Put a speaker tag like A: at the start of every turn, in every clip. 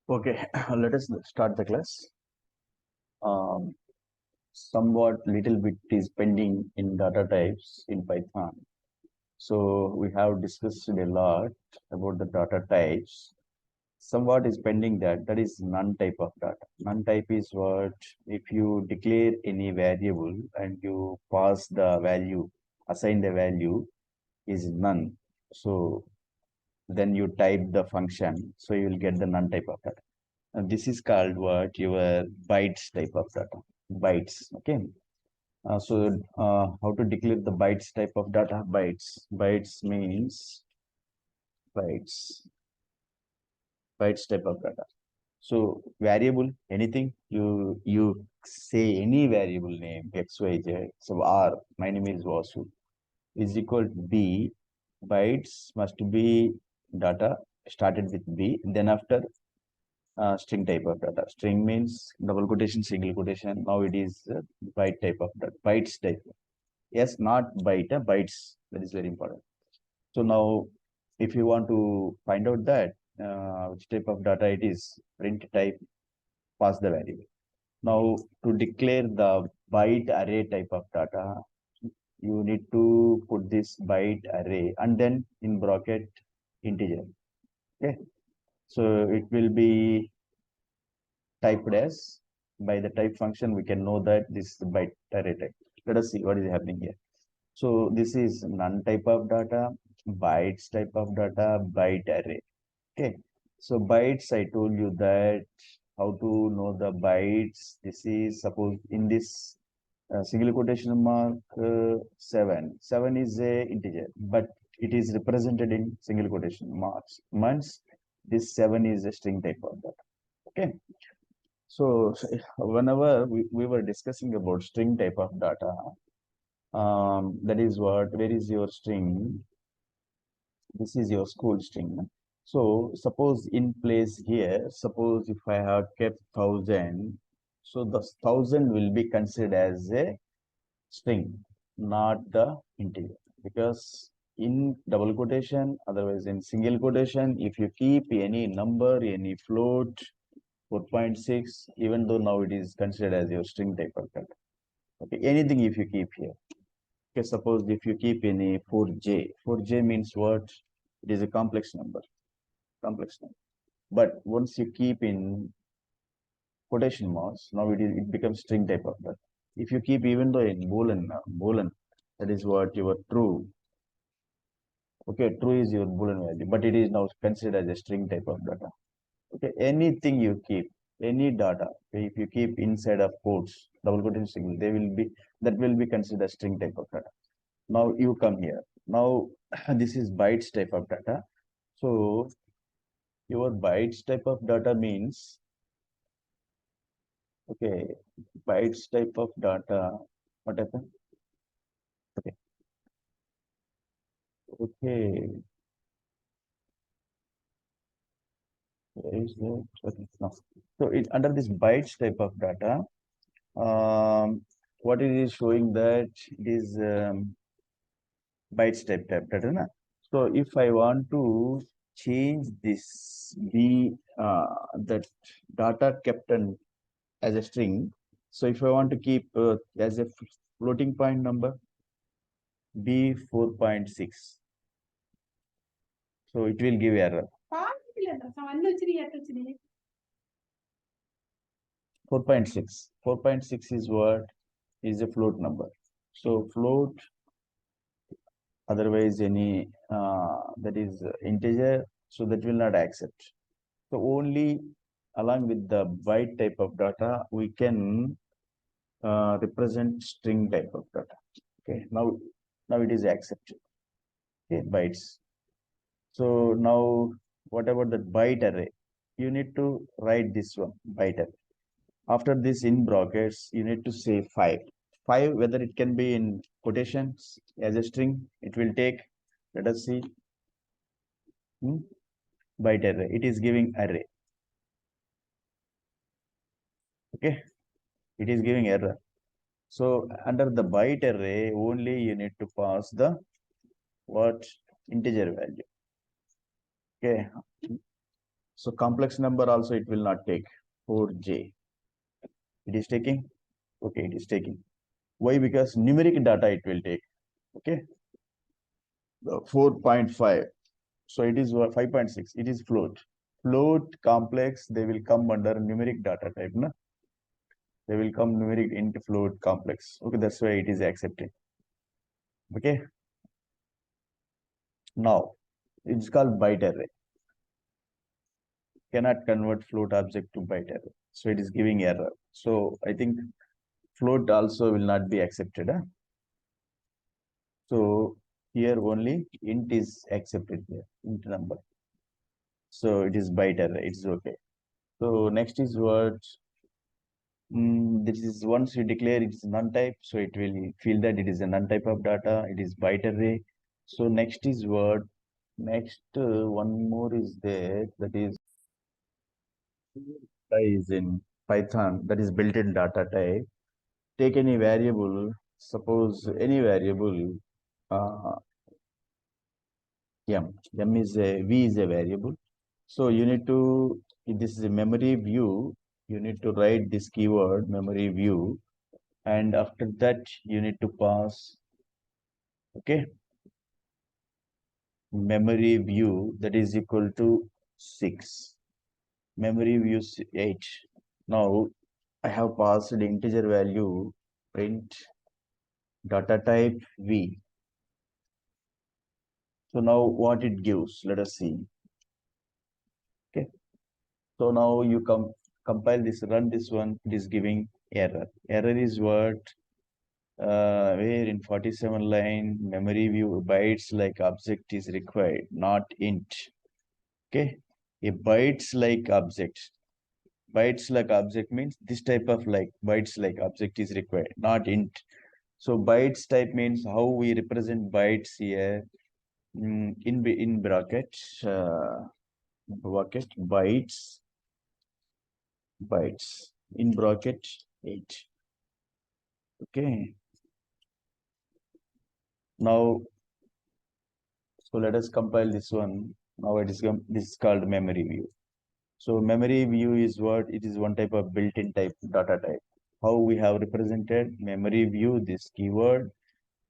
A: Okay, let us start the class. Um, Somewhat little bit is pending in data types in Python. So we have discussed a lot about the data types. Somewhat is pending that is none type of data. None type is what if you declare any variable and you pass the value, assign the value is none. So then you type the function, so you will get the none type of data. And this is called what your bytes type of data. Bytes. Okay. How to declare the bytes type of data? Bytes. Bytes means bytes. Bytes type of data. So variable, anything you say any variable name X Y Z. So R. My name is Vasu. Is equal to B. Bytes must be data started with B. Then after string type of data. String means double quotation, single quotation. Now it is byte type of data. Bytes type. Yes, not byte, bytes. That is very important. So now, if you want to find out that which type of data it is, print type, pass the value. Now, to declare the byte array type of data, you need to put this byte array and then in bracket integer. Okay. So it will be typed as by the type function, we can know that this is the byte array type. Let us see what is happening here. So this is none type of data, bytes type of data, byte array. Okay. So bytes, I told you that how to know the bytes. This is suppose in this single quotation mark 7. 7 is a integer, but it is represented in single quotation marks. Months, this 7 is a string type of data. Okay. So whenever we were discussing about string type of data, that is what, where is your string? This is your school string. So suppose in place here, suppose if I have kept 1000, so the 1000 will be considered as a string, not the integer. Because in double quotation, otherwise in single quotation, if you keep any number, any float, 4.6, even though now it is considered as your string type of data. Okay, anything if you keep here. Okay, suppose if you keep any 4j, 4j means what? It is a complex number, complex number. But once you keep in quotation marks, now it becomes string type of data. If you keep even though in boolean, that is what your true. Okay, true is your boolean value, but it is now considered as a string type of data. Okay, anything you keep, any data, okay, if you keep inside of quotes, double quotation single, they will be that will be considered string type of data. Now you come here. Now this is bytes type of data. So your bytes type of data means, okay, bytes type of data. What happened? Okay, okay. Where is that? Okay, no. So it under this bytes type of data, what it is showing that it is bytes type data. Na? So if I want to change this that data kept as a string. So if I want to keep as a floating point number B 4.6, so it will give error. 4.6. 4.6 is what? Is a float number. So float, otherwise any that is integer, so that will not accept. So only along with the byte type of data, we can represent string type of data. Okay, now it is accepted. Okay, bytes. So now what about the byte array? You need to write this one, byte array. After this in brackets, you need to say 5. 5, whether it can be in quotations as a string, it will take, let us see, byte array. It is giving array. Okay, it is giving error. So under the byte array, only you need to pass the what? Integer value. Okay. So complex number also it will not take 4j. It is taking? Okay, it is taking. Why? Because numeric data it will take. Okay, 4.5. So it is 5.6. It is float. Float, complex, they will come under numeric data type. No? They will come numeric into float complex. Okay, that's why it is accepted. Okay. Now, it's called byte array. Cannot convert float object to byte array. So it is giving error. So I think float also will not be accepted. Huh? So here only int is accepted here, int number. So it is byte array. It's okay. So next is what? This is once you declare it is non-type, so it will feel that it is a non-type of data. It is byte array. So next is what? Next one more is there, that is in Python, that is built-in data type. Take any variable, suppose any variable uh, m is a v is a variable. So you need to, if this is a memory view, you need to write this keyword memory view, and after that you need to pass, okay, memory view that is equal to 6, memory view 8. Now I have passed the integer value, print data type v. So now what it gives, let us see. Okay, so now you compile this, run this one, it is giving error. Error is what? Where in 47 line, memory view bytes like object is required, not int. Okay, a bytes like object. Bytes like object means this type of like bytes like object is required, not int. So bytes type means how we represent bytes here. In bracket, bytes in bracket 8. Okay, now so let us compile this one. Now this is called memory view. So memory view is what? It is one type of built-in type data type. How we have represented memory view, this keyword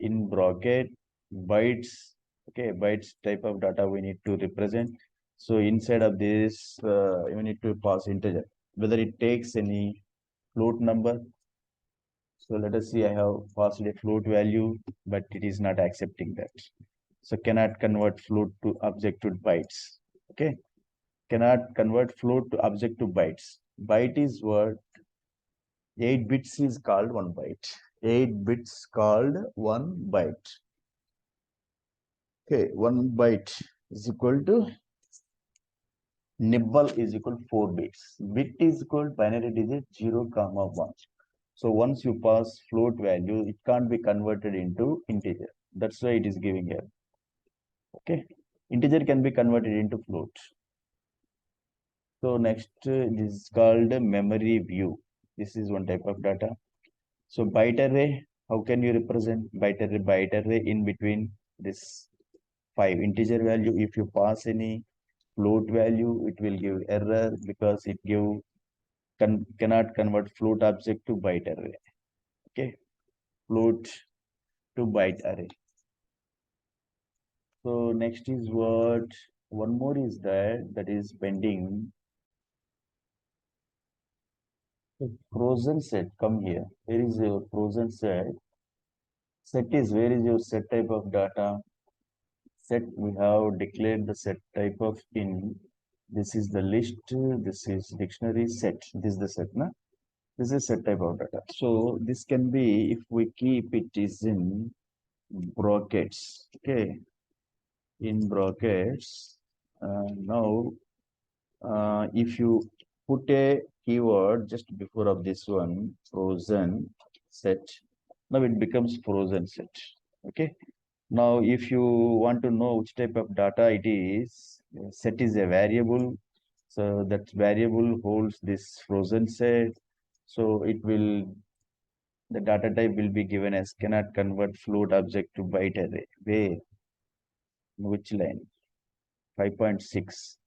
A: in bracket bytes. Okay, bytes type of data we need to represent. So inside of this, you need to pass integer, whether it takes any float number. So let us see, I have passed a float value, but it is not accepting that. So cannot convert float to object to bytes. Okay, cannot convert float to object to bytes. Byte is what? 8 bits is called 1 byte. 8 bits called 1 byte. Okay, 1 byte is equal to nibble is equal to 4 bits. Bit is equal to binary digit 0, 1. So once you pass float value, it can't be converted into integer. That's why it is giving error. Okay, integer can be converted into float. So next, this is called memory view. This is one type of data. So byte array, how can you represent byte array? Byte array in between this 5 integer value. If you pass any float value, it will give error because it cannot convert float object to byte array. Okay, float to byte array. So next is what? One more is that is pending. Frozen set, come here. Where is your frozen set? Set is, where is your set type of data? Set, we have declared the set type of in. This is the list, this is dictionary set. This is the set, na? This is set type of data. So this can be, if we keep it is in brackets, okay, in brackets. Now, if you put a keyword just before of this one, frozen set, now it becomes frozen set. Okay. Now, if you want to know which type of data it is, set is a variable. So that variable holds this frozen set. So it will, the data type will be given as cannot convert float object to byte array. Where? Which line? 5.6.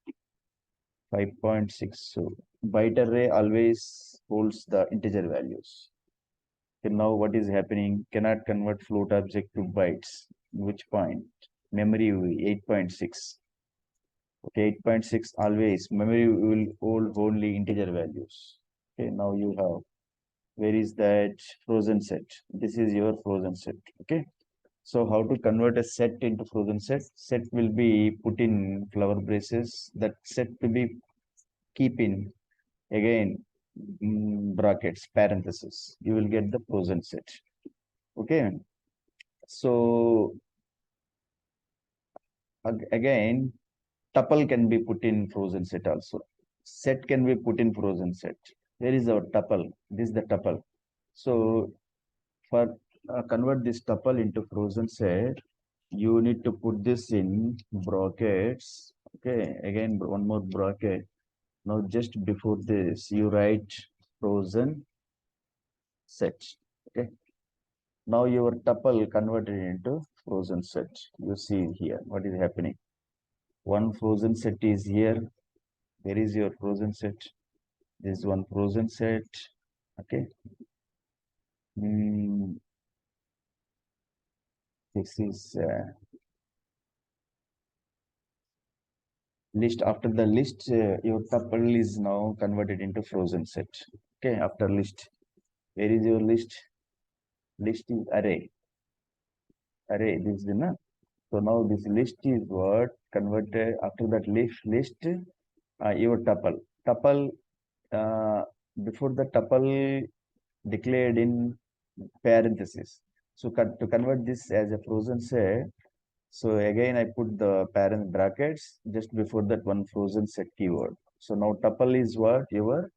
A: 5.6. So byte array always holds the integer values. Okay, now what is happening? Cannot convert float object to bytes. Which point? Memory 8.6. Okay, 8.6 always memory will hold only integer values. Okay, now you have, where is that frozen set? This is your frozen set. Okay, so how to convert a set into frozen set? Set will be put in flower braces. That set to be keep in again brackets, parentheses. You will get the frozen set. Okay, so again tuple can be put in frozen set also. Set can be put in frozen set. Where is our tuple? This is the tuple. So for convert this tuple into frozen set, you need to put this in brackets. Okay, again one more bracket. Now just before this you write frozen set. Okay, now your tuple converted into frozen set. You see here what is happening. One frozen set is here. Where is your frozen set? This one frozen set. Okay. This is list. After the list, your tuple is now converted into frozen set. Okay. After list, where is your list? List is array. Array. This is the. So now this list is what converted after that list. Your tuple. Tuple. Before the tuple declared in parentheses. So to convert this as a frozen set, so again I put the parent brackets just before that one frozen set keyword. So now tuple is what? Your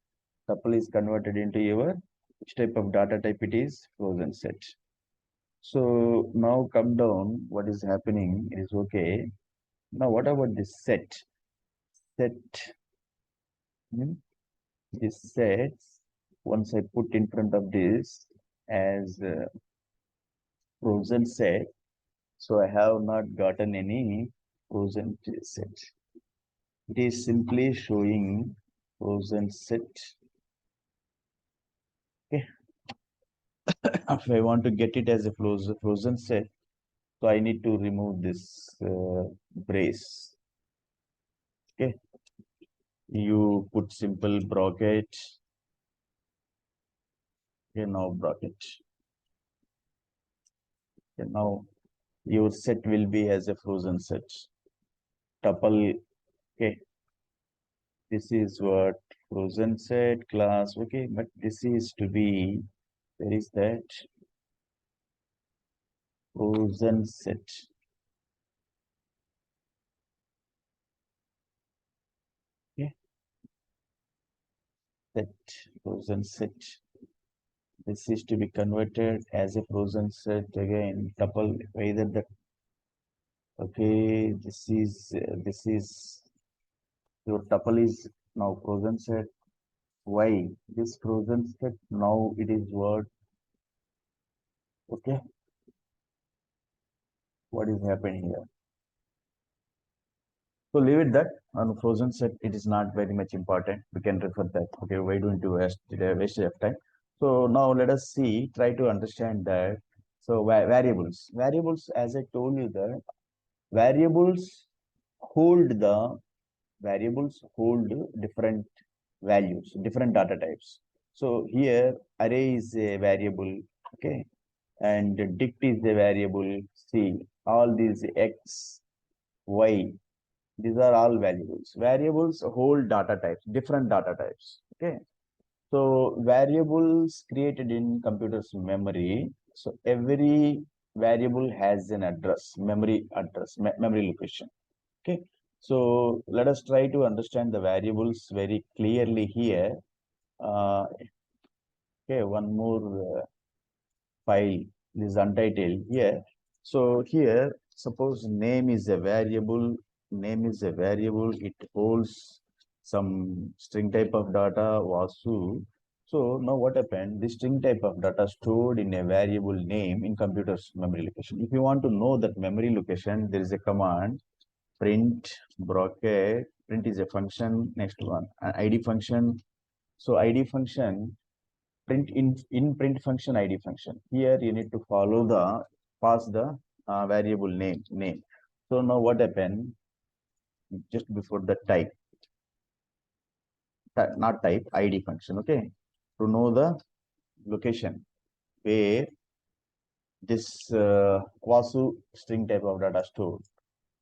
A: tuple is converted into your which type of data type it is? Frozen set. So now come down, what is happening is okay. Now what about this set? Set, this set, once I put in front of this as frozen set, so I have not gotten any frozen set. It is simply showing frozen set. Okay. If I want to get it as a frozen set, so I need to remove this brace. Okay. You put simple bracket. Okay, now bracket. Okay, now your set will be as a frozen set. Tuple. Okay. This is what frozen set class. Okay, but this is to be, where is that? Frozen set. Okay. Set, frozen set. This is to be converted as a frozen set again. Tuple either the. Okay, this is your tuple is now frozen set. Why this frozen set? Now it is what? Okay, what is happening here? So leave it that on frozen set. It is not very much important. We can refer that. Okay, why don't you waste of time? So now let us see. Try to understand that. So variables. Variables, as I told you that variables hold the variables hold different values, different data types. So here array is a variable. Okay, and dict is a variable. See all these x, y. These are all variables. Variables hold data types, different data types. Okay. So variables created in computer's memory. So every variable has an address, memory address, memory location. Okay. So let us try to understand the variables very clearly here. Okay, one more file is untitled here. So here, suppose name is a variable. Name is a variable. It holds some string type of data, Vasu. So now what happened? This string type of data stored in a variable name in computer's memory location. If you want to know that memory location, there is a command print bracket, print is a function, next one id function. So id function, print in print function id function, here you need to follow the pass the variable name. So now what happened, just before the not type id function, okay, to know the location where this quasu string type of data stored.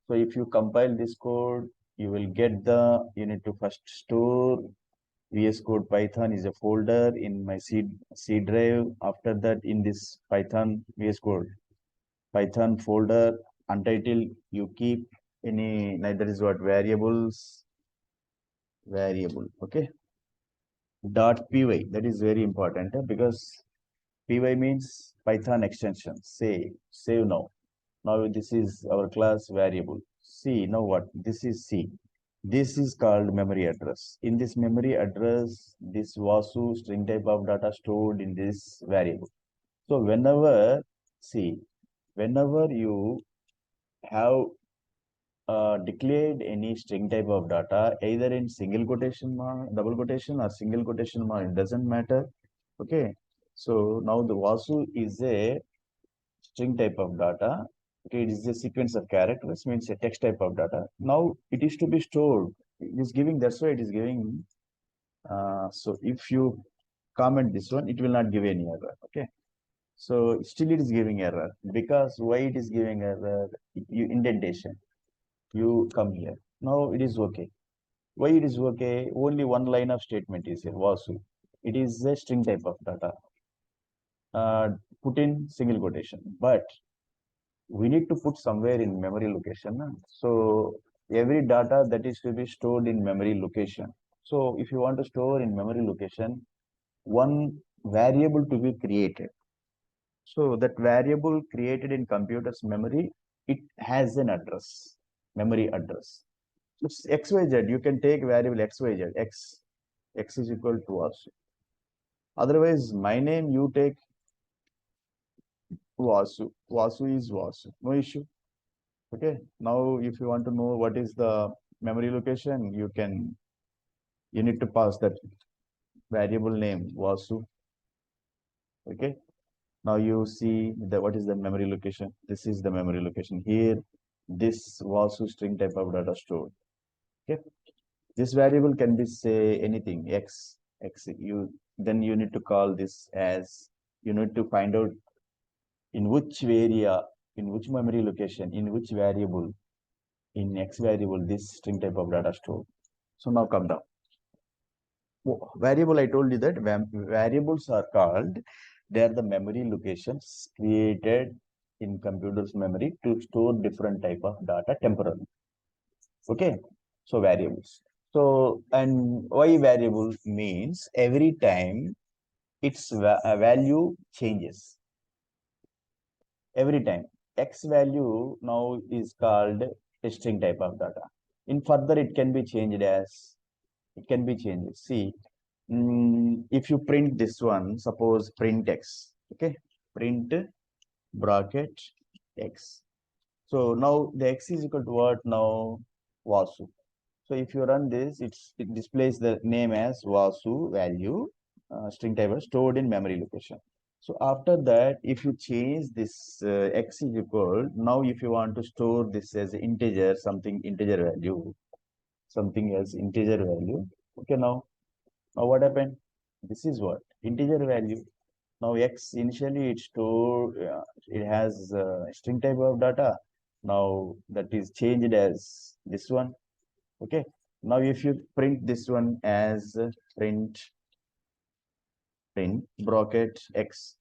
A: So if you compile this code, you will get the, you need to first store VS Code Python is a folder in my C drive. After that, in this Python VS Code Python folder untitled, you keep any, neither is what variables, variable, okay, dot py. That is very important because py means Python extension. Save now. Now this is our class variable. C. Now what? This is C. This is called memory address. In this memory address, this Vasu string type of data stored in this variable. So whenever, see, whenever you have declared any string type of data, either in single quotation mark, double quotation, or single quotation mark, it doesn't matter. Okay. So now the Vasu is a string type of data. Okay, it is a sequence of characters, means a text type of data. Now it is to be stored. It is giving, that's why it is giving. So if you comment this one, it will not give any error. Okay. So still it is giving error, because why it is giving error? You indentation. You come here. Now it is okay. Why it is okay? Only one line of statement is here. Vasu. It is a string type of data. Put in single quotation, but we need to put somewhere in memory location. So every data that is to be stored in memory location. So if you want to store in memory location, one variable to be created. So that variable created in computer's memory, it has an address, memory address. It's XYZ. You can take variable XYZ. X is equal to us. Otherwise, my name you take Vasu. Vasu is Vasu. No issue. Okay. Now, if you want to know what is the memory location, you need to pass that variable name Vasu. Okay. Now you see the what is the memory location. This is the memory location. Here, this Vasu string type of data stored. Okay. This variable can be say anything x. Then you need to call this as, you need to find out in which area, in which memory location, in which variable, in x variable, this string type of data stored. So now come down. Variable, I told you that variables are called, they are the memory locations created in computer's memory to store different type of data temporarily. Okay, so variables. So, and why variable means every time its value changes. Every time x value now is called a string type of data. In further, it can be changed as, it can be changed. See, if you print this one, suppose print x, okay, print bracket x. So now the x is equal to what now? Vasu. So if you run this, it displays the name as Vasu value, string type stored in memory location. So after that, if you change this x is equal, now if you want to store this as integer, something integer value, something as integer value. Okay, now what happened? This is what? Integer value. Now x initially it stored, it has string type of data. Now that is changed as this one. Okay. Now if you print this one as print bracket x.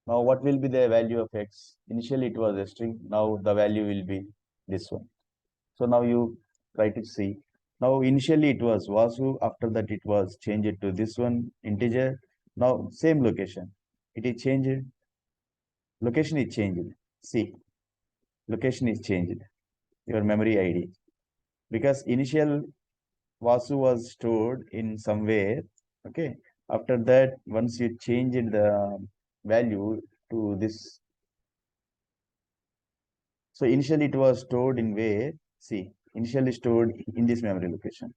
A: Now what will be the value of x? Initially it was a string. Now the value will be this one. So now you try to see. Now initially it was Vasu. After that it was changed to this one integer. Now same location. It is changed. Location is changed. See, location is changed. Your memory ID. Because initial Vasu was stored in somewhere. Okay. After that, once you change the value to this, So initially it was stored in where? See, initially stored in this memory location.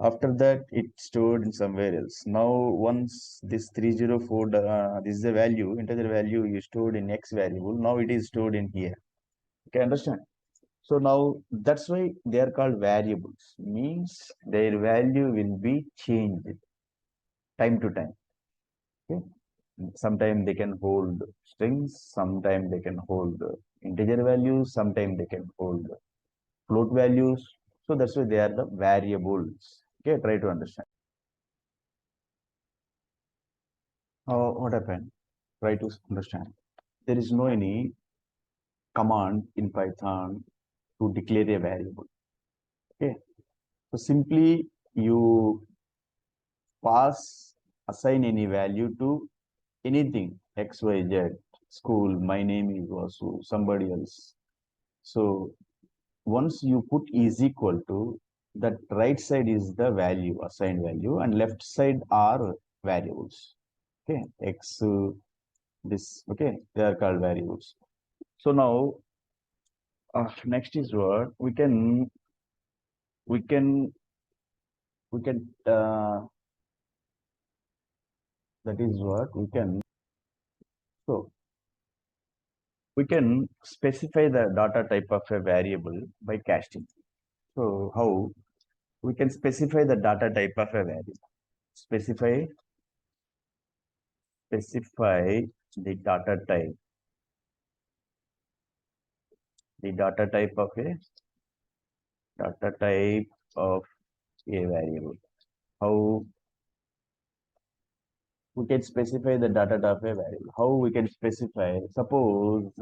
A: After that, it stored in somewhere else. Now, once this 304, this is the value, integer value you stored in X variable. Now it is stored in here. Okay, understand? So now that's why they are called variables. Means their value will be changed time to time. Okay. Sometimes they can hold strings, sometimes they can hold integer values, sometimes they can hold float values. So that's why they are the variables. Okay, try to understand. What happened? Try to understand. There is no any command in Python to declare a variable. Okay, so simply you pass assign any value to anything x y z school. My name is Vasu. Somebody else. So once you put is equal to, that right side is the value, assigned value, and left side are variables. Okay, x this. Okay, they are called variables. So now next is what we can we can that is what we can. So we can specify the data type of a variable by casting. So how we can specify the data type of a variable? Specify the data type of a variable. How we can specify the data type of a variable? How we can specify? Suppose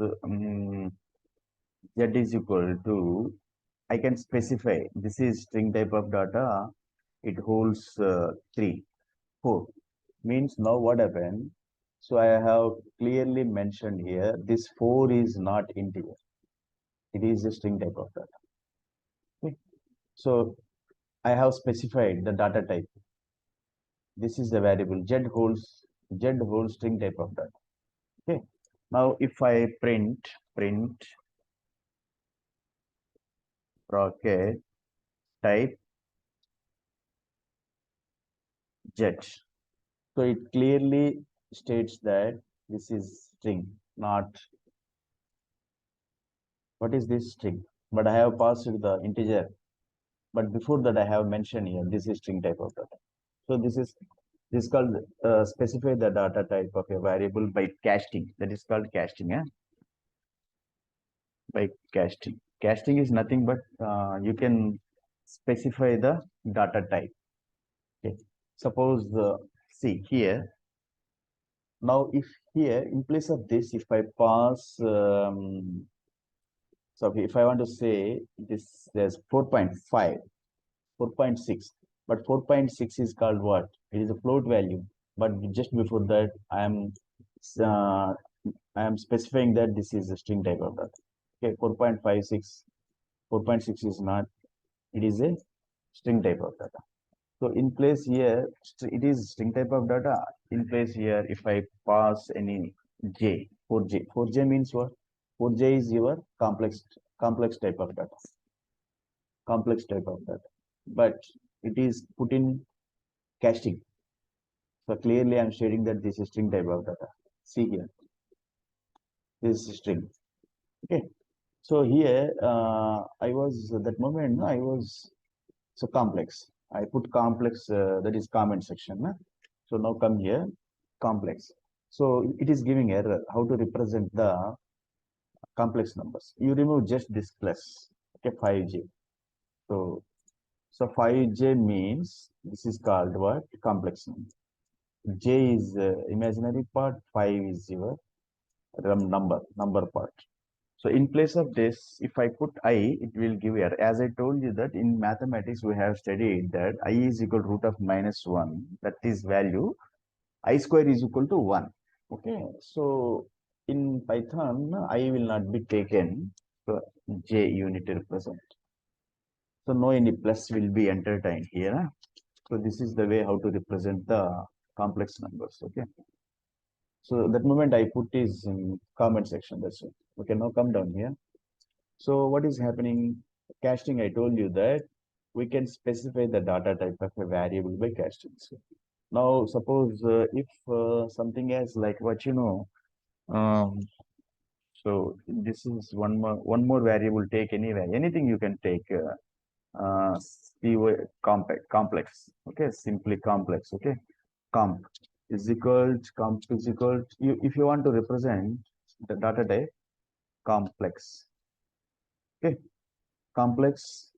A: z is equal to, I can specify this is string type of data. It holds 3, 4. Means now what happened? So I have clearly mentioned here, this 4 is not integer. It is a string type of data. Okay. So I have specified the data type. This is the variable z holds string type of data. Okay. Now if I print bracket type z. So it clearly states that this is string, not what is this string. But I have passed the integer. But before that, I have mentioned here this is string type of data. So this is called specify the data type of a variable by casting. That is called casting. By casting. Casting is nothing but you can specify the data type. Okay. Suppose see here. Now, if here in place of this, if I pass, so if I want to say this, there's 4.5, 4.6, but 4.6 is called what? It is a float value. But just before that, uh, I am specifying that this is a string type of data. Okay, 4.56, 4.6 is not. It is a string type of data. So in place here, it is string type of data. In place here, if I pass any j, 4j, 4j means what? 4j is your complex type of data. Complex type of data. But it is put in casting. So clearly I'm stating that this is string type of data. See here, this is string. Okay. So here, I was at that moment, I was so complex. I put complex, that is comment section. So now come here, complex. So it is giving error how to represent the complex numbers. You remove just this plus, okay, 5j. So 5j means this is called what? Complex number. J is imaginary part, 5 is your number part. So in place of this, if I put I, it will give error. As I told you that in mathematics, we have studied that I is equal to root of -1. That is value. I square is equal to 1. Okay. So in Python, I will not be taken. So J you need to represent. So no any plus will be entertained here. So this is the way how to represent the complex numbers. Okay. So that moment I put is in comment section. That's it. Okay. Now come down here. So what is happening? Casting, I told you that we can specify the data type of a variable by casting. So now suppose if something else like what um, so this is one more variable. Take anywhere, anything you can take. Complex. Okay, simply complex. Okay, comp is equal to, you if you want to represent the data type complex. Okay, complex,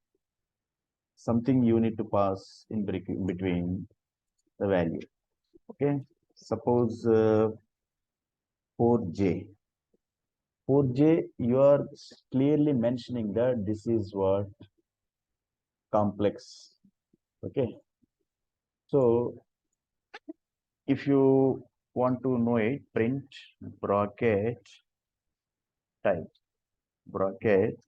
A: something you need to pass in between the value. Okay, suppose 4j. 4j, you are clearly mentioning that this is what complex. Okay, so if you want to know it, print bracket type, bracket,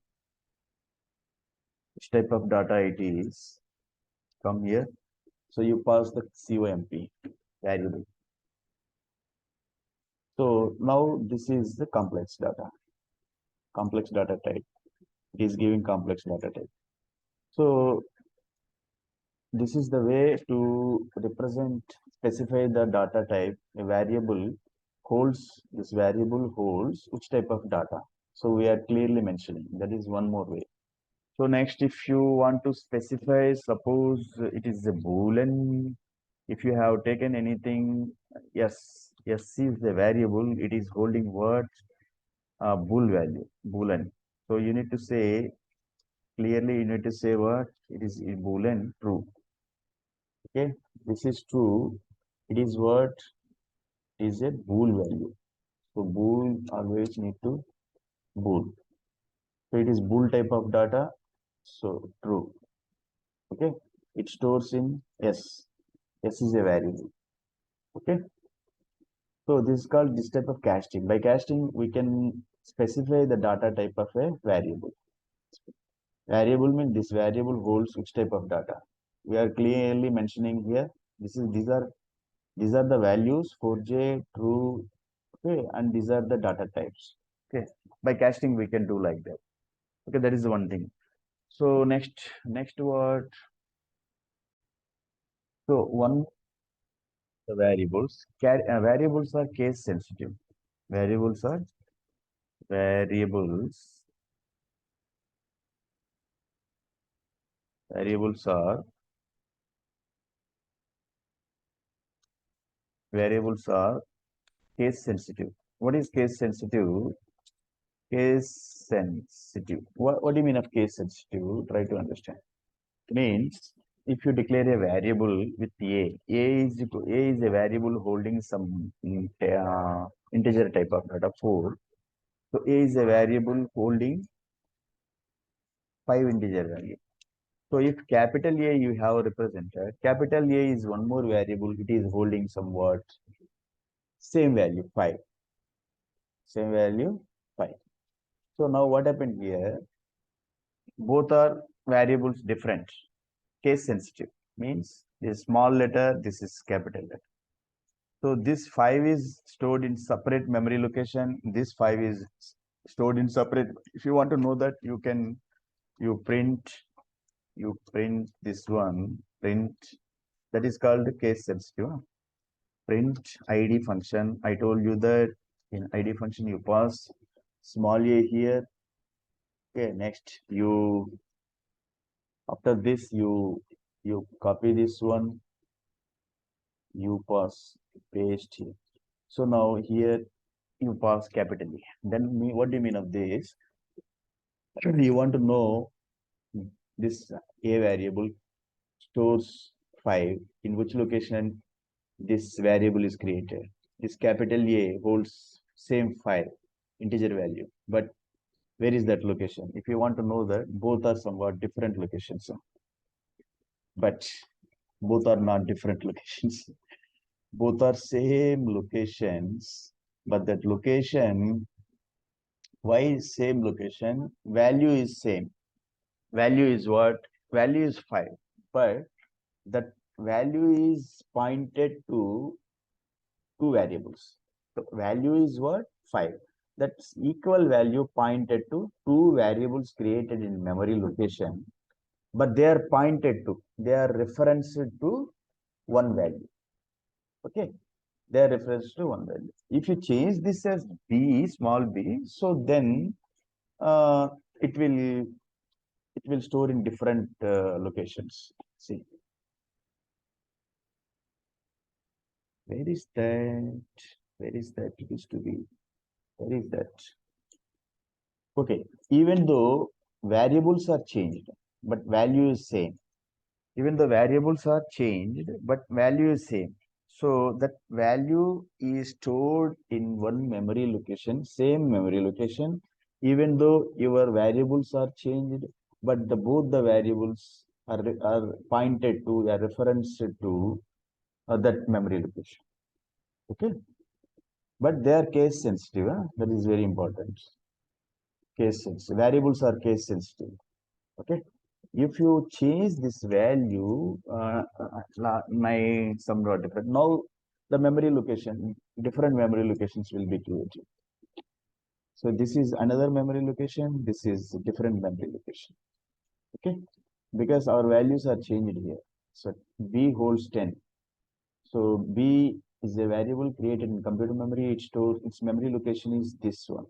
A: which type of data it is. Come here. So you pass the COMP variable. So now this is the complex data type. It is giving complex data type. So this is the way to represent, specify the data type. A variable holds, this variable holds which type of data. So we are clearly mentioning, that is one more way. So next, if you want to specify, suppose it is a boolean. If you have taken anything, yes, is the variable. It is holding what? Bool value, boolean. So you need to say clearly. You need to say what? It is a boolean true. Okay, this is true. It is what? Is a bool value. So bool always need to bool. So it is bool type of data. So true. Okay, it stores in S. S is a variable. Okay, so this is called this type of casting. By casting, we can specify the data type of a variable. Variable means this variable holds which type of data. We are clearly mentioning here. These are the values 4j true. Okay, and these are the data types. Okay, by casting we can do like that. Okay, that is one thing. So next word. So one, the variables are case sensitive. Variables are variables variables are variables are case sensitive. What is case sensitive? Case sensitive. What do you mean of case sensitive? Try to understand. Means if you declare a variable with A is a variable holding some integer type of data 4. So A is a variable holding 5 integer value. So if capital A you have represented, capital A is one more variable. It is holding somewhat same value 5. Same value 5. So now what happened here? Both are variables different. Case sensitive means this small letter, this is capital letter. So this 5 is stored in separate memory location. This 5 is stored in separate. If you want to know that, you print this one, print, that is called case sensitive. Print ID function. I told you that in ID function you pass small a here. Okay, next after this you copy this one, you pass paste here. So now here you pass capital A. Then what do you mean of this? You want to know this A variable stores 5, in which location this variable is created. This capital A holds same 5 integer value, but where is that location? If you want to know that, both are somewhat different locations, but both are not different locations. Both are same locations, but that location, why is same location? Value is same. Value is what? Value is 5, but that value is pointed to two variables. So value is what? 5. That's equal value pointed to two variables created in memory location, but they are pointed to, they are referenced to one value. Okay, they are referenced to one value. If you change this as b, small b, so then uh, it will it will store in different locations. See, where is that? Where is that? It is to be. Where is that? Okay, even though variables are changed, but value is same. Even the variables are changed, but value is same. So that value is stored in one memory location, same memory location, even though your variables are changed, but both the variables are pointed to, are referenced to that memory location. Okay, but they are case sensitive. That is very important. Case sensitive. Variables are case sensitive. Okay, if you change this value, my some dot different. Now the memory location, different memory locations will be created. So this is another memory location. This is different memory location. Okay, because our values are changed here. So b holds 10. So b is a variable created in computer memory. It stores its memory location is this one.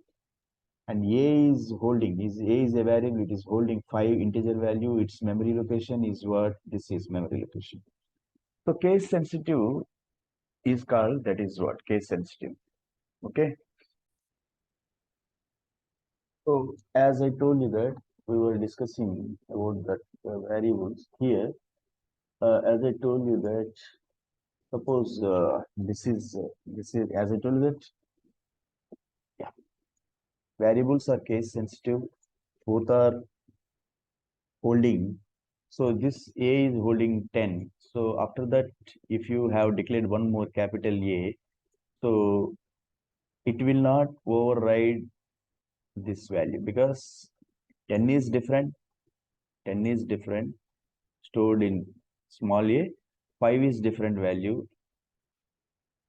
A: And a is holding, a is a variable, it is holding 5 integer value, its memory location is what? This is memory location. So case sensitive is called, that is what? Case sensitive. Okay. So as I told you that we were discussing about that variables here. As I told you that, suppose this is as I told you that, yeah, variables are case sensitive. Both are holding. So this A is holding 10. So after that, if you have declared one more capital A, so it will not override this value because 10 is different. 10 is different stored in small a. 5 is different value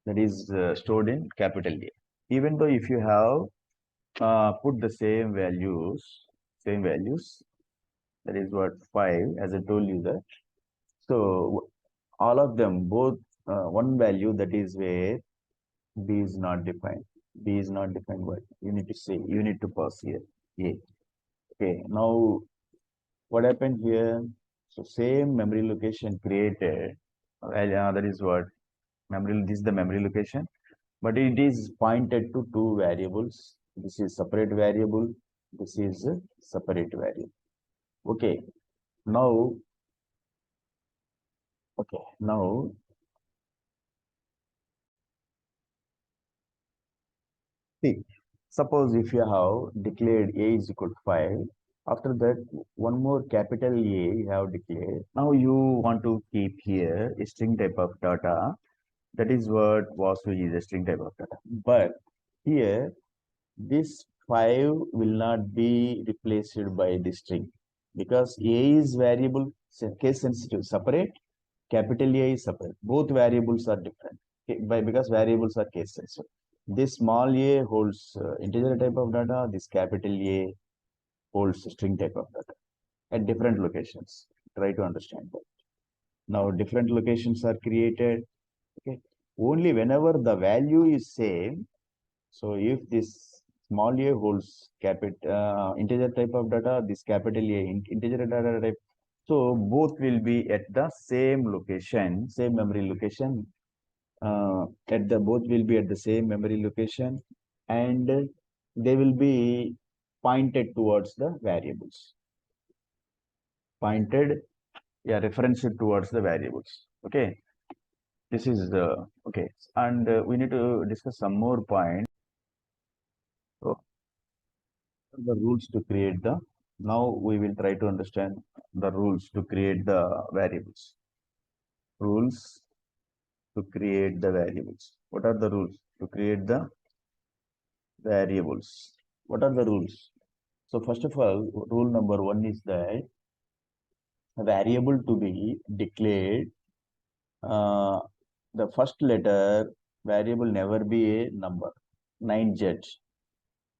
A: that is stored in capital A. Even though if you have put the same values, that is what 5, as I told you that. So all of them, both one value, that is where B is not defined. B is not defined. What you need to say? You need to pass here. A. Okay. Now, what happened here? So same memory location created. That is what memory. This is the memory location, but it is pointed to two variables. This is separate variable. This is a separate variable. Okay. Now, okay. Now, see, suppose if you have declared A is equal to 5, after that, one more capital A you have declared. Now you want to keep here a string type of data. That is what was is a string type of data. But here, this 5 will not be replaced by the string because A is variable, case sensitive, separate, capital A is separate. Both variables are different because variables are case sensitive. This small a holds integer type of data. This capital A holds string type of data at different locations. Try to understand that. Now, different locations are created. Okay. Only whenever the value is same. So, if this small a holds integer type of data, this capital A integer data type. So, both will be at the same location, same memory location. Both will be at the same memory location, and they will be pointed towards the variables. Pointed, yeah, referenced towards the variables. Okay, this is the okay, and we need to discuss some more points. So, the rules to create the. Now we will try to understand the rules to create the variables. Rules to create the variables. What are the rules to create the variables? What are the rules? So first of all, rule number one is that a variable to be declared, uh, the first letter variable never be a number, 9Z.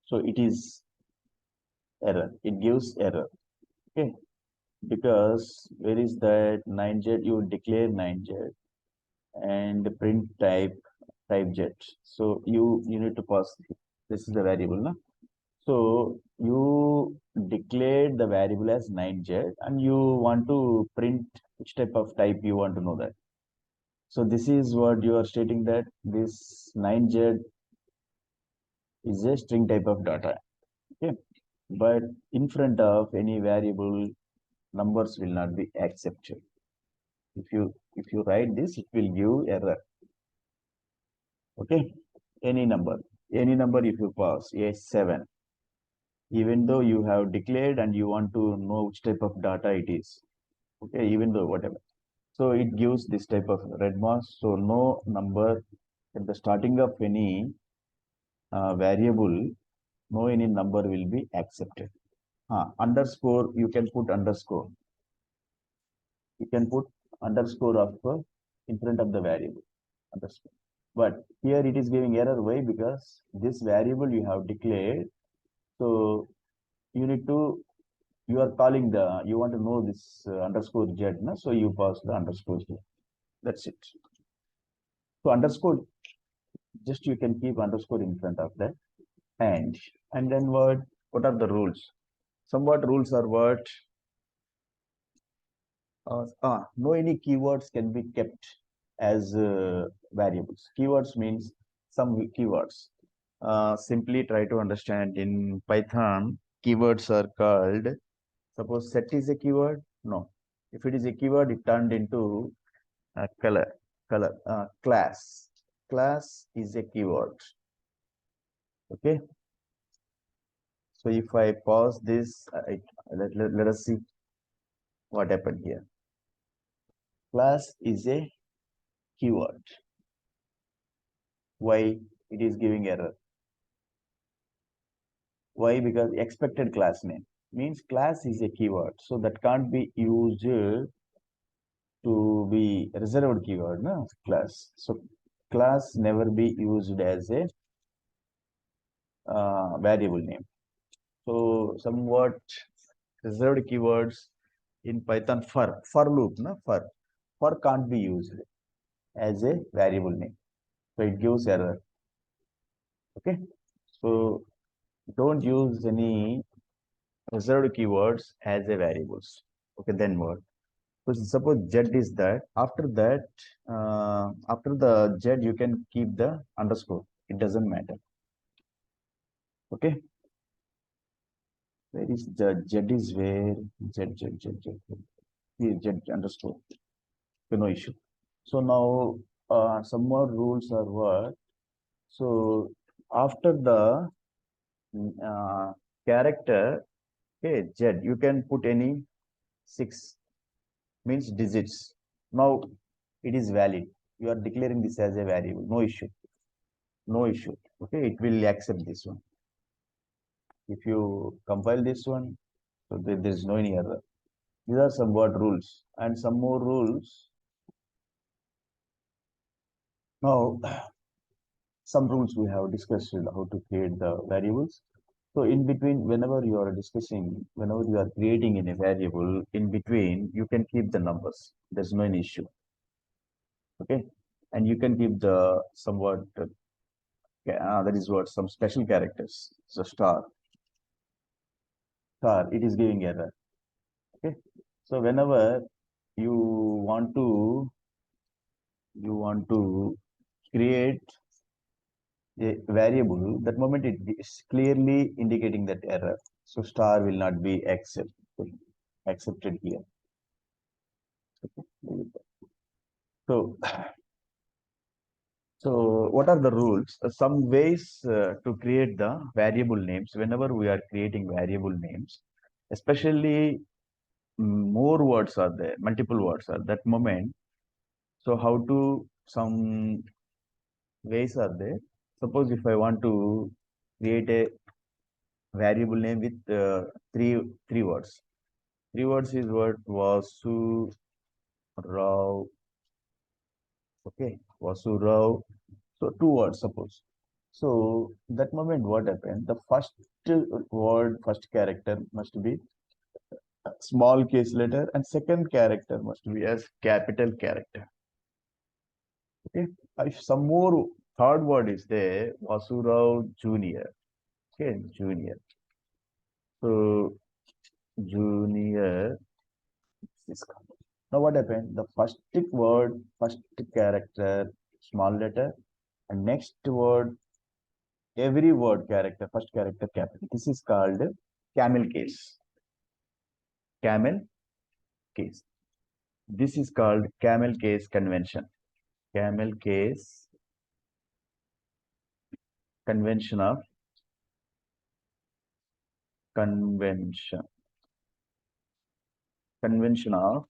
A: So it is error. It gives error. Okay. Because where is that 9z? You declare 9z and print type z. So you need to pass. This is the variable, no? So you declared the variable as 9z and you want to print which type of type you want to know that. So this is what you are stating, that this 9z is a string type of data. Okay. But in front of any variable, numbers will not be accepted. If you write this, it will give error. Okay. Any number. Any number if you pass a 7, even though you have declared and you want to know which type of data it is. Okay, even though whatever. So it gives this type of red mask. So no number at the starting of any variable, no any number will be accepted. Underscore, you can put underscore. You can put underscore of in front of the variable. Underscore. But here it is giving error. Why? Because this variable you have declared. So you need to, you are calling the, you want to know this underscore z, na? So you pass the underscore here. That's it. So underscore, just you can keep underscore in front of that. And then what are the rules? Somewhat rules are what? No any keywords can be kept as variables. Keywords means some keywords. Simply try to understand in Python, keywords are called, suppose set is a keyword. No. If it is a keyword, it turned into class. Class is a keyword. Okay. So if I pause this, let us see what happened here. Class is a keyword. Why it is giving error? Why? Because expected class name means class is a keyword, so that can't be used to be reserved keyword, no? Class. So class never be used as a variable name. So somewhat reserved keywords in Python, for loop, no? For can't be used as a variable name. So it gives error. Okay. So don't use any reserved keywords as a variables. Okay, then what? So suppose z is that. After the z, you can keep the underscore. It doesn't matter. Okay. Where is the z? Is where z. Here z underscore. Okay, no issue. So now some more rules are what? So after the uh, character, okay, z, you can put any 6, means digits. Now it is valid. You are declaring this as a variable. No issue. No issue. Okay, it will accept this one. If you compile this one, so there is no any error. These are some word rules and some more rules. Now, some rules we have discussed how to create the variables. So in between, whenever you are discussing, whenever you are creating in a variable, in between, you can keep the numbers. There's no any issue. Okay. And you can keep the somewhat, that is what, some special characters. So star, it is giving error. Okay. So whenever you want to, create a variable, that moment it is clearly indicating that error. So star will not be accepted here. Okay. So, what are the rules? Some ways to create the variable names. Whenever we are creating variable names, especially more words are there, multiple words are that moment. So how to, some ways are there. Suppose if I want to create a variable name with three words. Three words is what? Vasu Rao. Okay, Vasu Rao. So two words, suppose. So that moment, what happened? The first word, first character must be a small case letter, and second character must be as capital character. Okay. If some more third word is there, Vasurao Junior. Okay, Junior. So Junior is come. Now what happened? The first word, first character, small letter, and next word, every word character, first character capital. This is called camel case. Camel case. This is called camel case convention. Camel case convention of convention. Convention of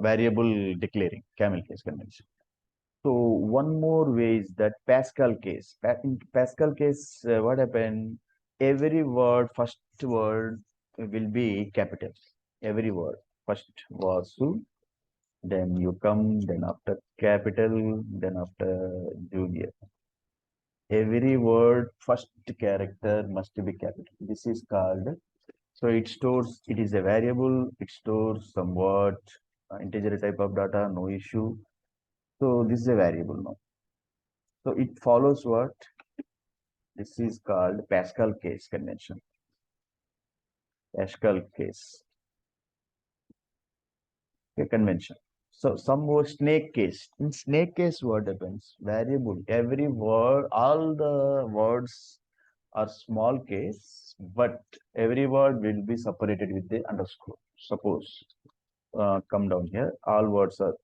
A: variable declaring. Camel case convention. So one more way is that Pascal case. In Pascal case, what happened? Every word, first word will be capital. Every word. First Vasu, then you come, then after capital, then after junior. Every word, first character must be capital. This is called, so it stores, it is a variable, it stores some word, integer type of data, no issue. So this is a variable now. So it follows what? This is called Pascal case convention. Pascal case convention. So some more snake case. In snake case, what happens? Variable. Every word, all the words are small case, but every word will be separated with the underscore. Suppose, come down here. All words are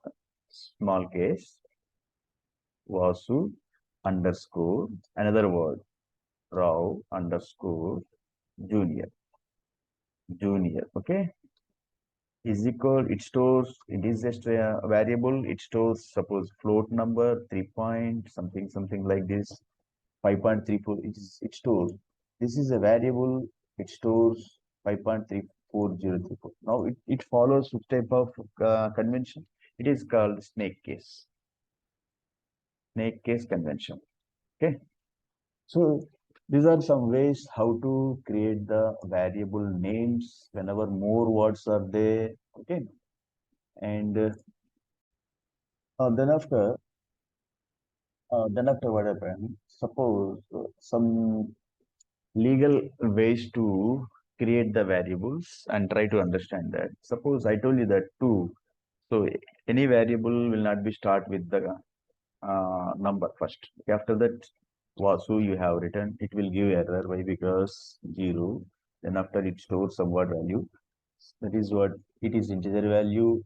A: small case. Vasu underscore another word. Rao underscore junior. Junior. Okay. Is equal, it stores, it is just a variable, it stores suppose float number 3 point something something like this, 5.34, it stores, this is a variable, it stores 5.34034. Now it follows which type of convention? It is called snake case convention. Okay, so these are some ways how to create the variable names whenever more words are there. Okay, and then after what happened? Suppose some legal ways to create the variables and try to understand that. Suppose I told you that two, so any variable will not be start with the number first. After that, Vasu you have written, it will give error. Why? Because zero. Then after it stores some word value. That is what it is integer value.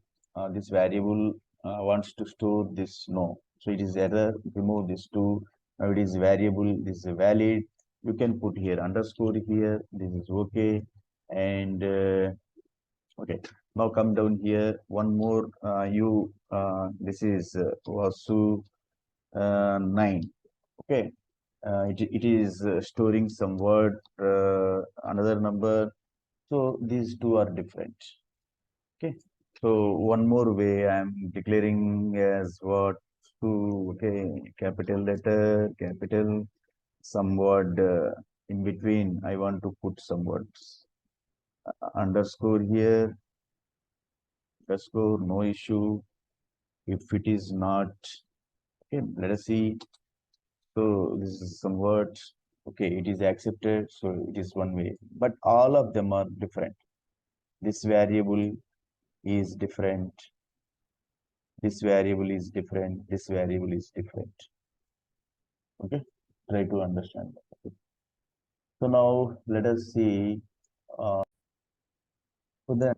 A: This variable wants to store this no. So it is error. Remove this two. Now it is variable. This is valid. You can put here underscore here. This is okay. And okay. Now come down here. One more. This is Vasu 9. Okay. It is storing some word, another number. So these two are different. Okay. So one more way I'm declaring as what to, okay, capital letter, capital, some word in between. I want to put some words. Underscore here, underscore, no issue. If it is not, okay, let us see. So this is some words. Okay, it is accepted. So it is one way, but all of them are different. This variable is different. This variable is different. This variable is different. Okay, try to understand that. Okay. So now let us see. So then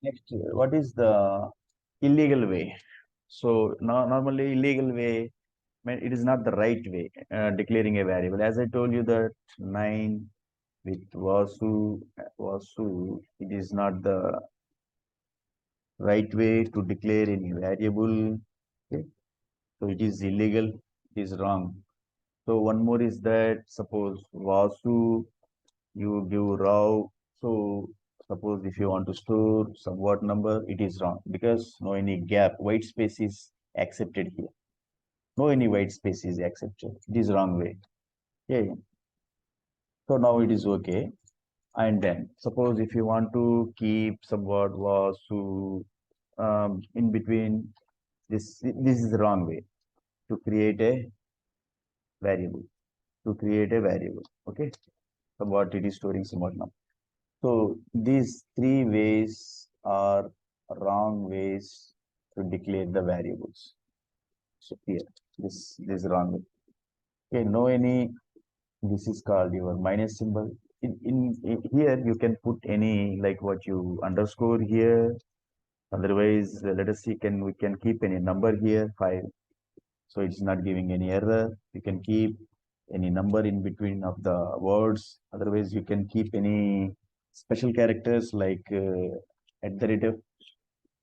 A: next, what is the illegal way? So now normally illegal way, it is not the right way declaring a variable. As I told you that 9 with Vasu, it is not the right way to declare any variable. Okay, so it is illegal. It is wrong. So one more is that suppose Vasu, you give raw. So suppose if you want to store some word number, it is wrong because no any gap, white space is accepted here. No any white space is accepted. It is wrong way. Okay. So now it is okay. And then suppose if you want to keep some word was to in between this is the wrong way to create a variable. To create a variable. Okay. So what it is storing some word now. So these three ways are wrong ways to declare the variables. So here, this is wrong way. Okay, no any. This is called your minus symbol. In here you can put any like what you underscore here. Otherwise, let us see. Can we can keep any number here 5. So it's not giving any error. You can keep any number in between of the words. Otherwise, you can keep any special characters like at the rate of.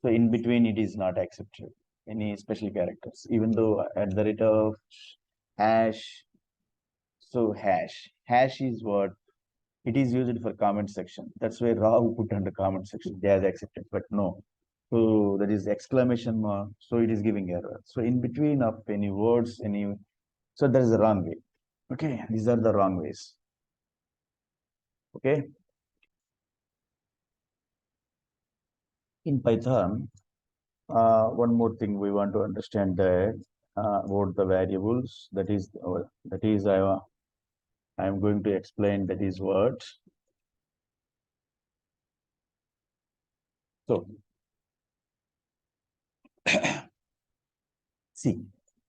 A: So in between, it is not accepted. Any special characters, even though at the rate of hash. So hash is what it is used for comment section. That's why raw put under comment section. They are accepted, but no. So that is exclamation mark. So it is giving error. So in between of any words, any so that is the wrong way. Okay, these are the wrong ways. Okay. In Python, one more thing we want to understand that about the variables. That is I am going to explain that is what. So see,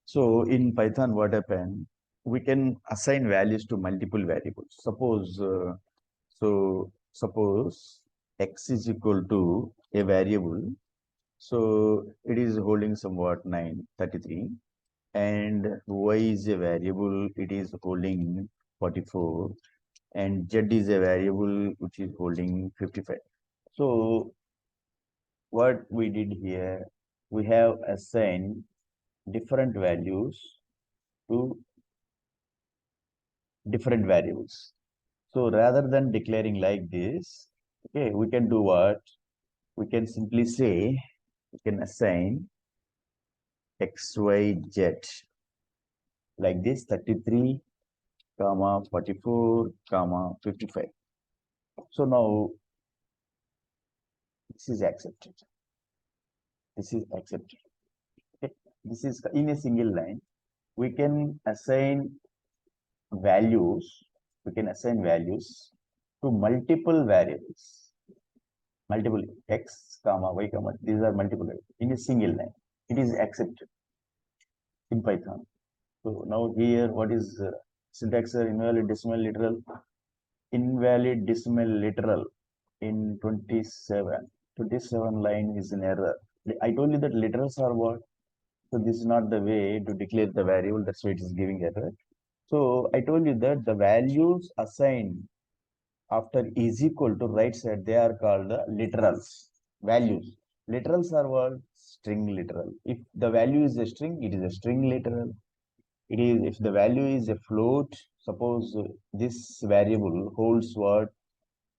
A: so in Python, what happened? We can assign values to multiple variables. Suppose x is equal to a variable. So it is holding somewhat 933, and y is a variable. It is holding 44, and z is a variable which is holding 55. So what we did here, we have assigned different values to different variables. So rather than declaring like this, okay, we can do what? We can simply say, we can assign x, y, z like this 33, comma 44, comma 55. So now this is accepted. This is accepted. Okay. This is in a single line. We can assign values. We can assign values to multiple variables. Multiple x, comma y, comma. These are multiple in a single line. It is accepted in Python. So now here, what is syntax invalid decimal literal? Invalid decimal literal in 27. 27 line is an error. I told you that literals are what? So this is not the way to declare the variable. That's why it is giving error. So I told you that the values assigned after is equal to right side, they are called literals. Values. Literals are what? String literal. If the value is a string, it is a string literal. It is if the value is a float, suppose this variable holds what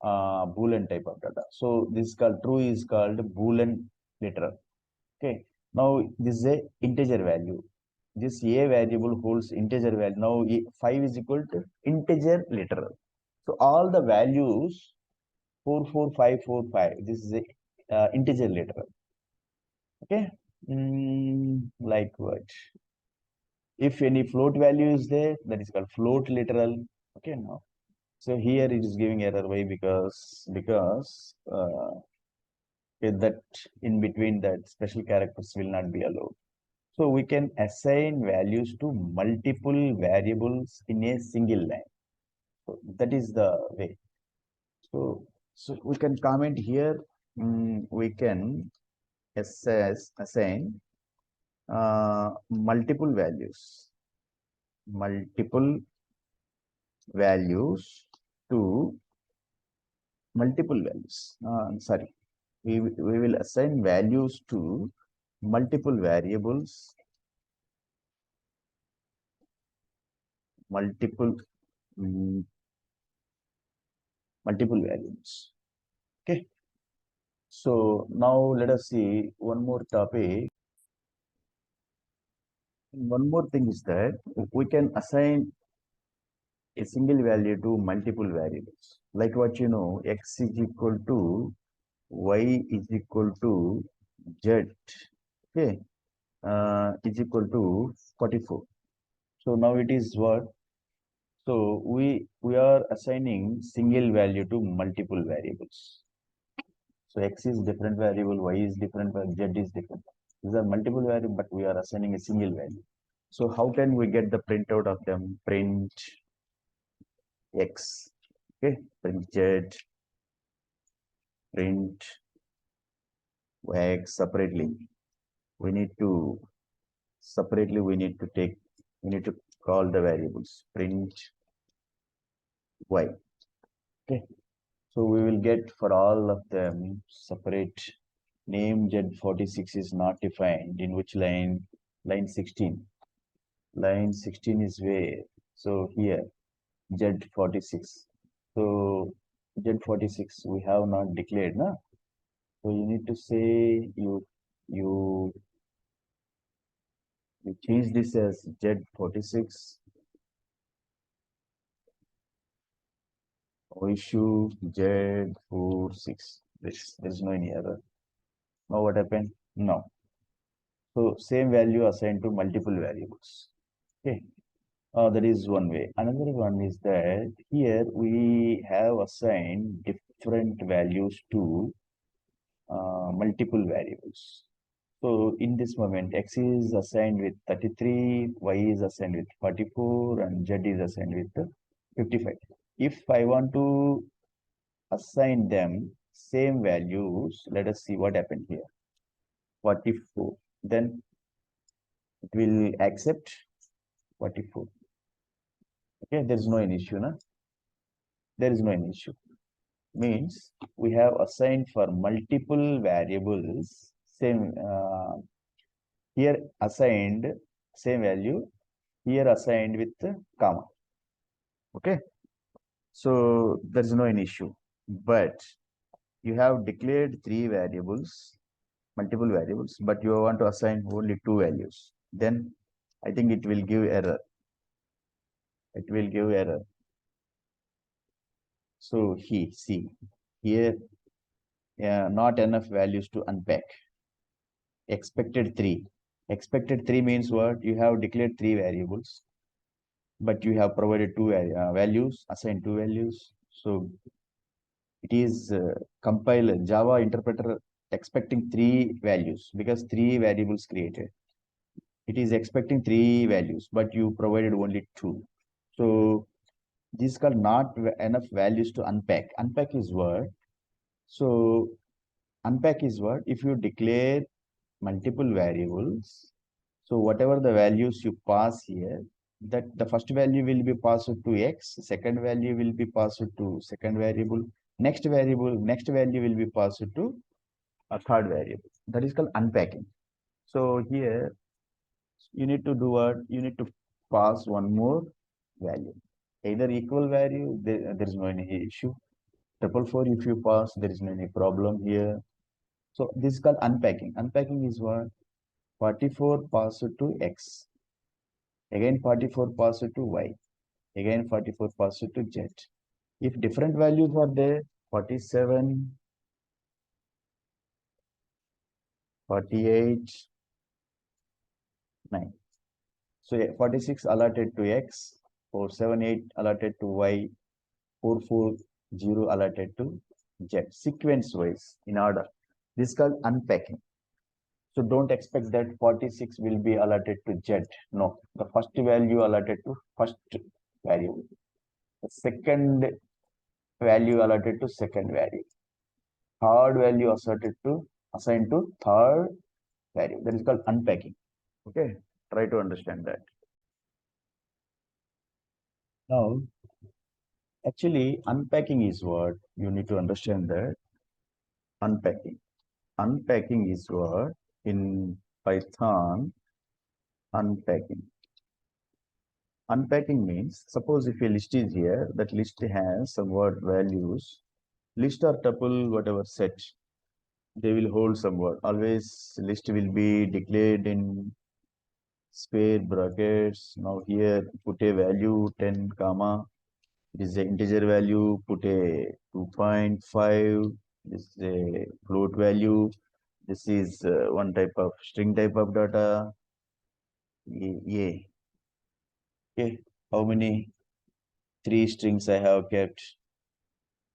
A: Boolean type of data. So this is called true is called Boolean literal. Okay. Now this is a integer value. This a variable holds integer value. Now 5 is equal to integer literal. So all the values 44545. This is a integer literal. Okay. Like what? If any float value is there, that is called float literal. Okay, now. So here it is giving error. Why? Because that in between that special characters will not be allowed. So we can assign values to multiple variables in a single line. So that is the way. So we can comment here. We can assign multiple values to multiple values. Sorry, we will assign values to multiple variables, multiple mm, multiple variables. Okay. So now let us see one more topic. One more thing is that we can assign a single value to multiple variables. Like what you know, x is equal to y is equal to z, okay, is equal to 44. So now it is what? So we are assigning single value to multiple variables. So x is different variable, y is different, z is different. These are multiple variables, but we are assigning a single value. So how can we get the printout of them? Print x, okay, print z, print x separately. We need to separately we need to call the variables print y. Okay. So we will get for all of them separate name Z46 is not defined in which line? Line 16. Line 16 is where? So here Z46. So Z46 we have not declared, na? So you need to say you you change this as Z46 or issue Z46. There's no any error. Now what happened? No. So same value assigned to multiple variables. Okay. That is one way. Another one is that here we have assigned different values to multiple variables. So in this moment, x is assigned with 33, y is assigned with 44, and z is assigned with 55. If I want to assign them same values, let us see what happened here. 44. Then it will accept 44. Okay, there is no an issue, na? There is no an issue. Means we have assigned for multiple variables same here assigned same value, here assigned with comma. Okay, so there is no an issue, but you have declared three variables, multiple variables, but you want to assign only two values. Then I think it will give error. It will give error. So see here, not enough values to unpack. Expected 3. Expected 3 means what? You have declared three variables, but you have provided two values, assigned two values. So it is compiler, Java interpreter expecting three values because three variables created. It is expecting three values, but you provided only two. So this is called not enough values to unpack. Unpack is what? So unpack is what? If you declare multiple variables, so whatever the values you pass here, that the first value will be passed to x, second value will be passed to second variable, next value will be passed to a third variable. That is called unpacking. So here you need to do what? You need to pass one more value. Either equal value, there is no any issue. Triple four, if you pass, there is no any problem here. So this is called unpacking. Unpacking is what? 44 passed to x. Again 44 passed to y. Again 44 passed to z. If different values are there, 47, 48, 9. So 46 allotted to x, 478 allotted to y, 440 allotted to z. Sequence wise in order. This is called unpacking. So don't expect that 46 will be allotted to z. No, the first value allotted to first value. The second value allotted to second value. Third value assigned to third value. That is called unpacking. Okay, try to understand that. Now, actually, unpacking is what you need to understand that unpacking. Unpacking is what in Python unpacking. Unpacking means suppose if a list is here, that list has some word values, list or tuple, whatever set, they will hold some word. Always list will be declared in square brackets. Now here put a value 10 comma. This is the integer value. Put a 2.5. This is a float value. This is one type of string type of data. Yeah. Okay. How many? Three strings I have kept.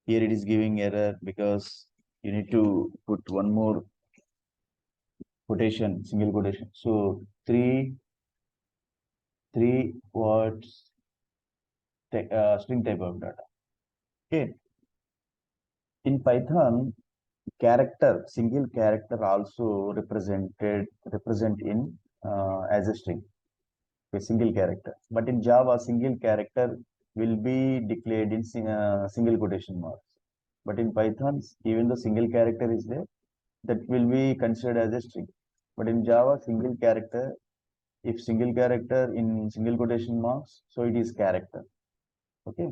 A: Here it is giving error because you need to put one more quotation, single quotation. So three words string type of data. Okay. In Python, character, single character also represent in as a string, a single character. But in Java, single character will be declared in single quotation marks. But in Python, even though single character is there, that will be considered as a string. But in Java, single character, if single character in single quotation marks, so it is character. Okay.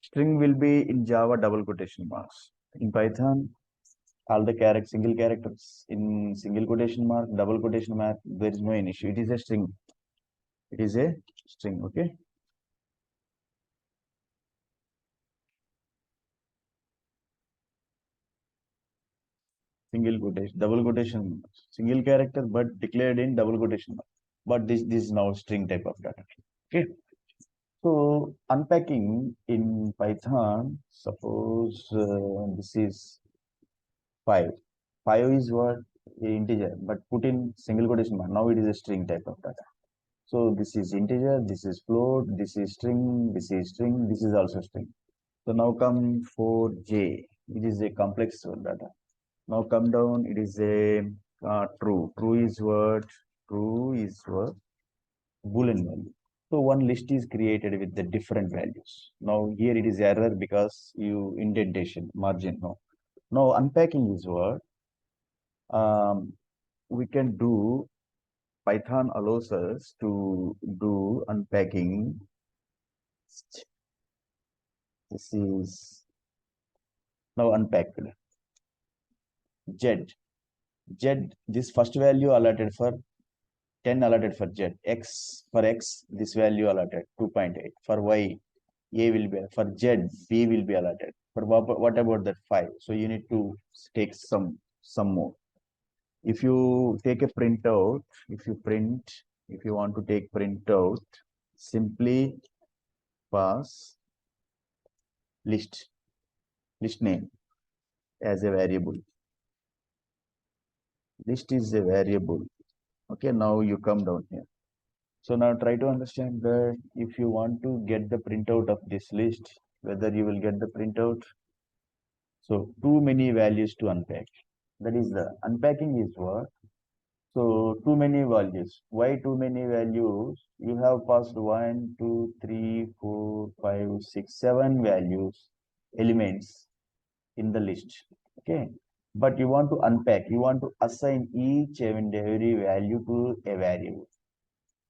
A: String will be in Java double quotation marks. In Python, all the single characters in single quotation mark, double quotation mark, there is no any issue. It is a string. It is a string. Okay. Single quotation, double quotation, single character, but declared in double quotation mark. But this is now string type of data. Okay. So unpacking in Python, suppose this is 5. 5 is what? Integer, but put in single quotation mark. Now it is a string type of data. So this is integer, this is float, this is string, this is string, this is also string. So now come for J. It is a complex data. Now come down, it is a true. True is what? True is what? Boolean value. So one list is created with the different values. Now here it is error because you indentation, margin. No. Now unpacking is what? We can do Python allows us to do unpacking. This is now unpacked. Z. Z, this first value allotted for 10 allotted for Z. X, for X, this value allotted 2.8. For Y, A will be, for Z, B will be allotted. For what about that 5? So you need to take some more. If you take a printout, if you want to take printout, simply pass list name as a variable. List is a variable. Okay, now you come down here. So now try to understand that if you want to get the printout of this list, whether you will get the printout. So too many values to unpack. That is the unpacking is what? So too many values. Why too many values? You have passed 1, 2, 3, 4, 5, 6, 7 values, elements in the list. Okay. But you want to unpack, you want to assign each and every value to a variable.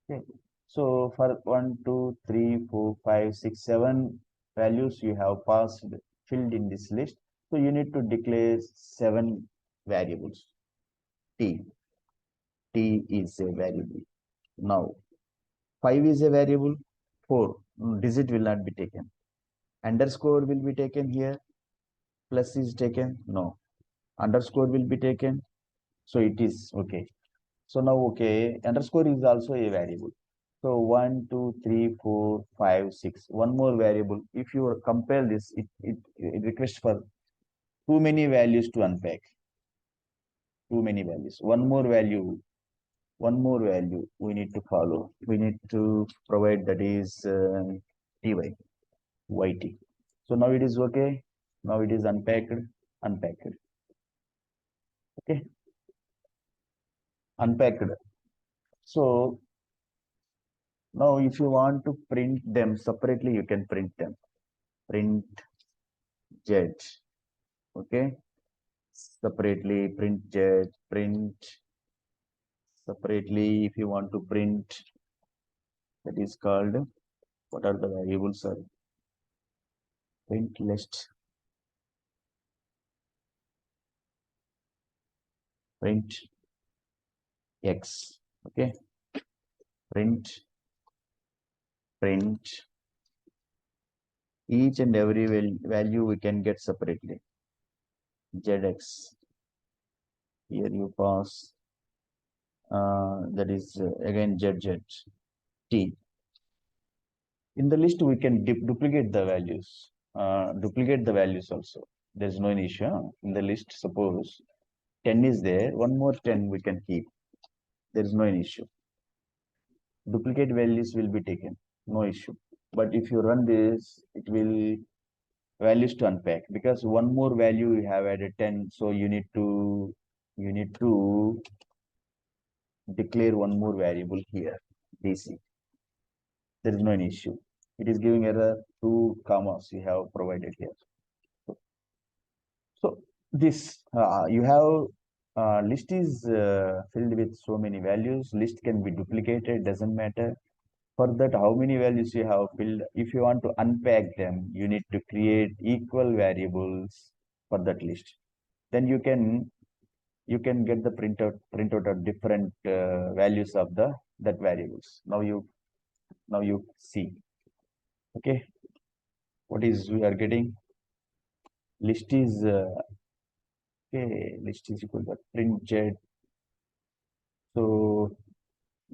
A: Okay. So for 1, 2, 3, 4, 5, 6, 7 values you have passed, filled in this list. So you need to declare 7 variables. T. T is a variable. Now, 5 is a variable. 4. Digit will not be taken. Underscore will be taken here. Plus is taken. No. Underscore will be taken. So it is okay. So now, okay, underscore is also a variable. So 1, 2, 3, 4, 5, 6. One more variable. If you compare this, it requests for too many values to unpack. Too many values. One more value we need to follow. We need to provide that is ty, yt. So now it is okay. Now it is unpacked. Okay, unpacked. So now if you want to print them separately, you can print them. Print z. Okay. Separately print z. Print separately if you want to print. That is called, what are the variables? Are print list. Print x. Okay. print each and every value we can get separately. ZX, here you pass, that is again ZZ, T. In the list, we can duplicate the values also. There's no issue. In the list, suppose 10 is there, one more 10 we can keep. There is no issue. Duplicate values will be taken, no issue. But if you run this, it will values to unpack, because one more value you have added 10, so you need to declare one more variable here, DC. There is no issue. It is giving error, 2 commas you have provided here. So this you have list is filled with so many values. List can be duplicated, doesn't matter. For that, how many values you have filled? If you want to unpack them, you need to create equal variables for that list. Then you can get the printout of different values of that variables. Now you see. Okay, what is we are getting? List is okay. List is equal to print z. So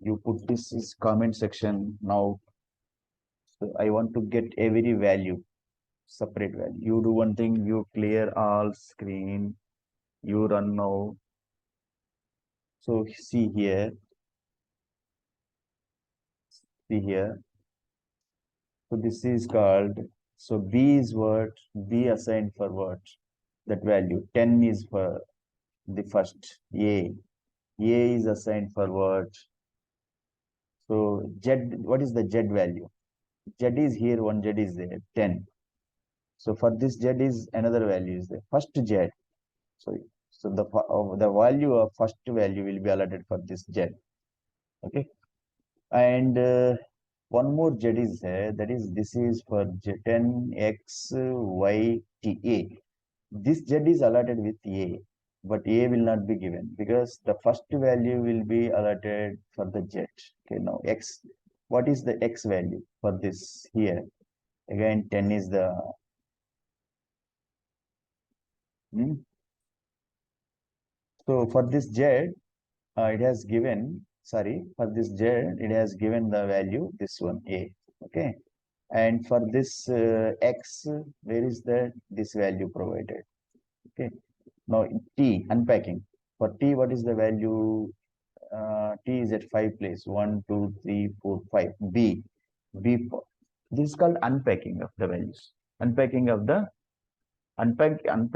A: you put this is comment section now. So I want to get every value, separate value. You do one thing, you clear all screen, you run now. So see here. So this is called, so B is what? B assigned for what? That value. 10 is for the first A. A is assigned for what? So Z, what is the Z value? Z is here, one Z is there, 10. So for this Z is another value is there. First Z. So the value of first value will be allotted for this Z. Okay. And one more Z is there. That is, this is for Z10 X Y T A. This Z is allotted with A, but A will not be given because the first value will be allotted for the Z. Okay, now X. What is the X value for this here? Again, 10 is the so for this Z, it has given, sorry, for this Z, it has given the value, this one, A. Okay. And for this X, where is this value provided? Okay. Now T, unpacking. For T, what is the value? T is at 5 place. 1, 2, 3, 4, 5. B. B. This is called unpacking of the values. Unpacking of the unpack